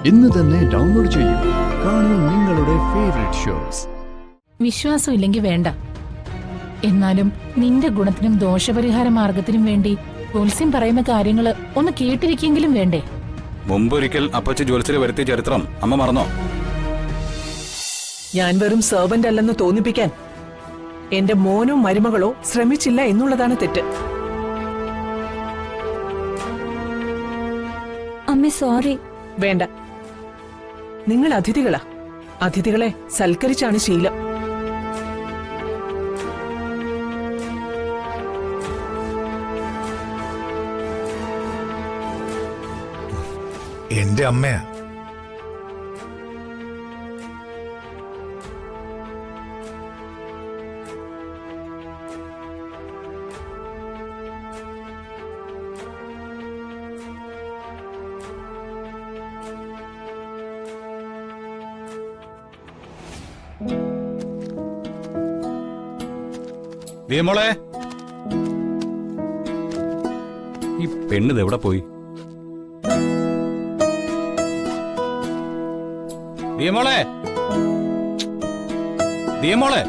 ഇന്ന് തന്നെ ഡൗൺലോഡ് ചെയ്യൂ. കാണൂ നിങ്ങളുടെ ഫേവറേറ്റ് ഷോസ്. വിശ്വാസം ഇല്ലെങ്കിൽ വേണ്ട. എന്നാലും നിന്റെ ഗുണത്തിനും ദോഷപരിഹാര മാർഗത്തിനും വേണ്ടി ജ്യോത്സ്യം പറയുന്ന കാര്യങ്ങള് ഒന്ന് കേട്ടിരിക്കെങ്കിലും വേണ്ടേ? മുമ്പൊരിക്കൽ അപ്പച്ചി ജ്യോത്സ്യരെ വരുത്തിയ ചരിത്രം അമ്മ മറന്നോ? ഞാൻ വെറും സെർവന്റ് അല്ലെന്ന് തോന്നിപ്പിക്കാൻ എന്റെ മോനോ മരുമകളോ ശ്രമിച്ചില്ല എന്നുള്ളതാണ് തെറ്റ്. അമ്മ സോറി. വേണ്ട, നിങ്ങൾ അതിഥികളാ. അതിഥികളെ സൽക്കരിച്ചാണ് ശീലം. എന്റെ അമ്മയാ. ദിയമോളെ, ഈ പെണ്ണിത് എവിടെ പോയി? ദിയമോളെ, ദിയമോളെ,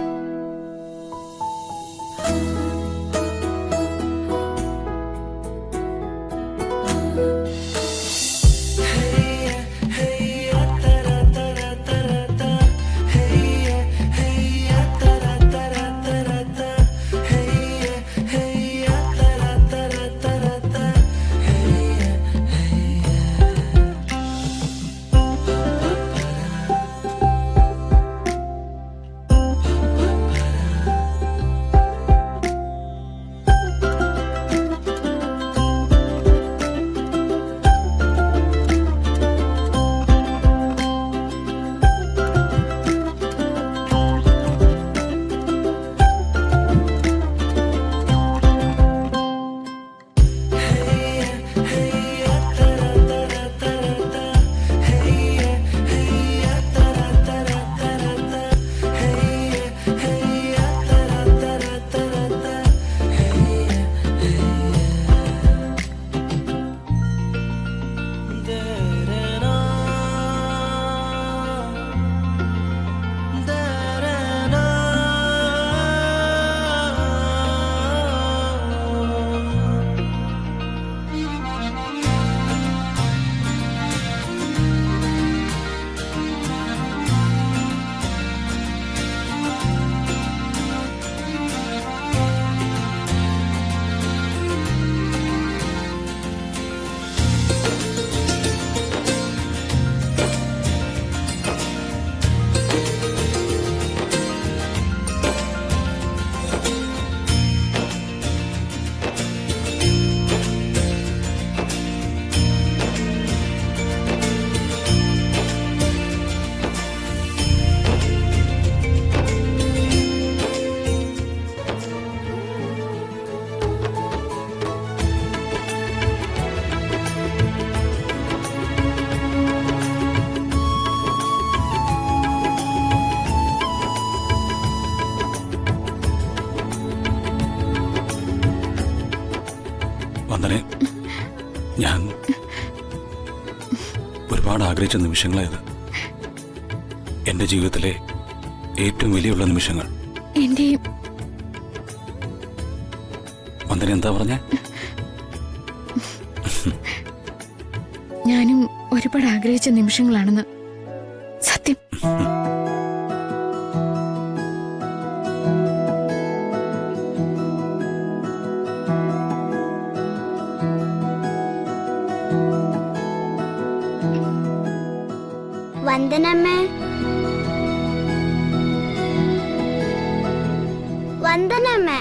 വന്ദനെ, ഞാൻ ഒരുപാട് ആഗ്രഹിച്ച നിമിഷങ്ങളായത്. എന്റെ ജീവിതത്തിലെ ഏറ്റവും വിലയുള്ള നിമിഷങ്ങൾ. വന്ദന എന്താ പറഞ്ഞ? ഞാനും ഒരുപാട് ആഗ്രഹിച്ച നിമിഷങ്ങളാണെന്ന്. സത്യം. വന്ദനമ്മേ, വന്ദനമ്മേ.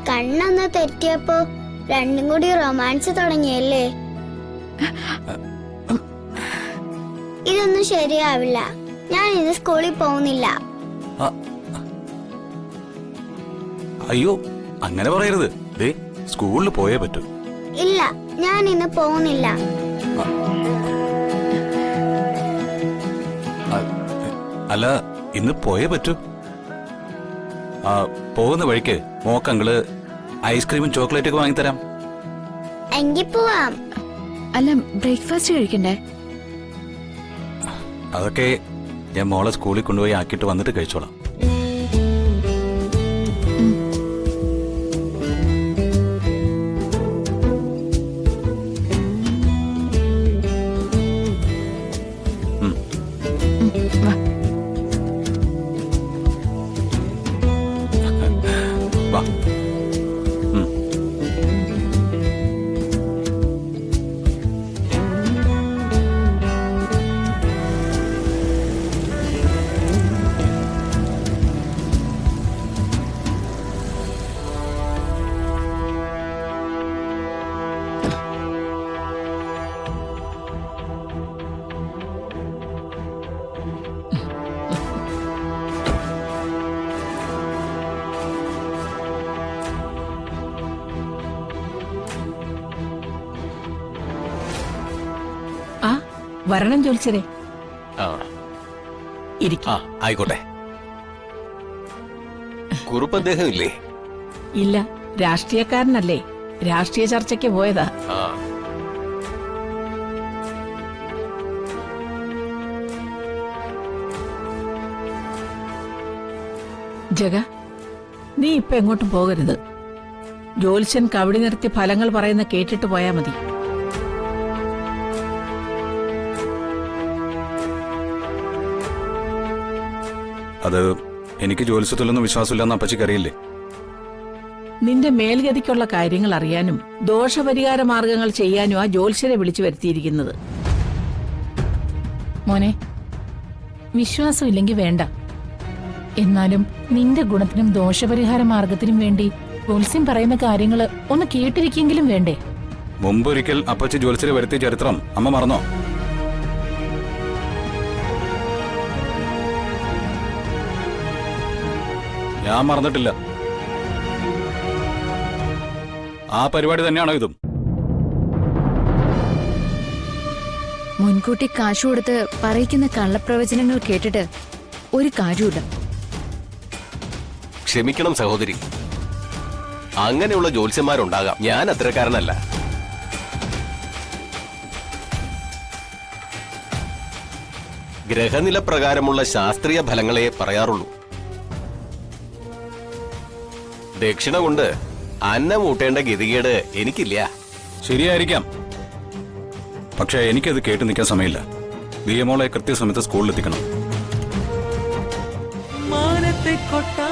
കണ്ണൊന്ന് തെറ്റിയപ്പോ രണ്ടും കൂടി റൊമാൻസ് തുടങ്ങിയല്ലേ? ഇതൊന്നും ശരിയാവില്ല. ഞാൻ ഇന്ന് സ്കൂളിൽ പോകുന്നില്ല. അയ്യോ, അങ്ങനെ പറയരുത്. സ്കൂളിൽ പോയേ പറ്റൂ. ഇല്ല, ഞാൻ ഇന്ന് പോകുന്നില്ല. അല്ല, ഇന്ന് പോയേ പറ്റൂ. ആ, പോകുന്ന വഴിക്ക് മോക്കങ്ങള് ഐസ്ക്രീമും ചോക്ലേറ്റൊക്കെ വാങ്ങിത്തരാം. എങ്കിൽ പോവാം. അല്ല, ബ്രേക്ക്ഫാസ്റ്റ് കഴിക്കണ്ടേ? അതൊക്കെ ഞാൻ മോളെ സ്കൂളിൽ കൊണ്ടുപോയി ആക്കിയിട്ട് വന്നിട്ട് കഴിച്ചോളാം. വാ. വാ. ആ വരണം ജോത്സരെ. ആ, ആയിക്കോട്ടെ. കുറുപ്പ് അദ്ദേഹം ഇല്ലേ? ഇല്ല, രാഷ്ട്രീയക്കാരനല്ലേ, രാഷ്ട്രീയ ചർച്ചയ്ക്ക് പോയതാ. ആ, ജഗ, നീ ഇപ്പൊ എങ്ങോട്ടും പോകരുത്. ജ്യോത്സ്യൻ കവടി നിർത്തി ഫലങ്ങൾ പറയുന്ന കേട്ടിട്ട് പോയാ മതി. അത് എനിക്ക് ജോലിസത്തിലൊന്നും വിശ്വാസമില്ലെന്ന് അപ്പച്ചിക്ക് അറിയില്ലേ? നിന്റെ മേൽഗതിക്കുള്ള കാര്യങ്ങൾ അറിയാനും ദോഷപരിഹാര മാർഗങ്ങൾ ചെയ്യാനും ആ ജ്യോത്സ്യരെ വിളിച്ചു വരുത്തിയിരിക്കുന്നത്. മോനെ, വിശ്വാസമില്ലെങ്കിൽ വേണ്ട. എന്നാലും നിന്റെ ഗുണത്തിനും ദോഷപരിഹാര മാർഗത്തിനും വേണ്ടി ജ്യോത്സ്യം പറയുന്ന കാര്യങ്ങൾ ഒന്ന് കേട്ടിരിക്കെങ്കിലും വേണ്ടേ? മുമ്പൊരിക്കൽ അപ്പച്ചി ജോലിസരെ വരുത്തിയ ചരിത്രം അമ്മ മറന്നോ? ഞാൻ മറന്നിട്ടില്ല. ആ പരിപാടി തന്നെയാണോ ഇതും? മുൻകൂട്ടി കാശ് കൊടുത്ത് പറയിക്കുന്ന കള്ളപ്രവചനങ്ങൾ കേട്ടിട്ട് ഒരു കാര്യമില്ല. ക്ഷമിക്കണം സഹോദരി, അങ്ങനെയുള്ള ജ്യോത്സ്യന്മാരുണ്ടാകാം. ഞാൻ അത്തരക്കാരനല്ല. ഗ്രഹനില പ്രകാരമുള്ള ശാസ്ത്രീയ ഫലങ്ങളെ പറയാറുള്ളൂ. ദക്ഷിണ കൊണ്ട് അന്നം ഊട്ടേണ്ട ഗതികേട് എനിക്കില്ല. ശരിയായിരിക്കാം, പക്ഷെ എനിക്കത് കേട്ട് നിൽക്കാൻ സമയമില്ല. ദിയമോളെ കൃത്യസമയത്ത് സ്കൂളിലെത്തിക്കണം. മാനത്തെ കൊട്ടാ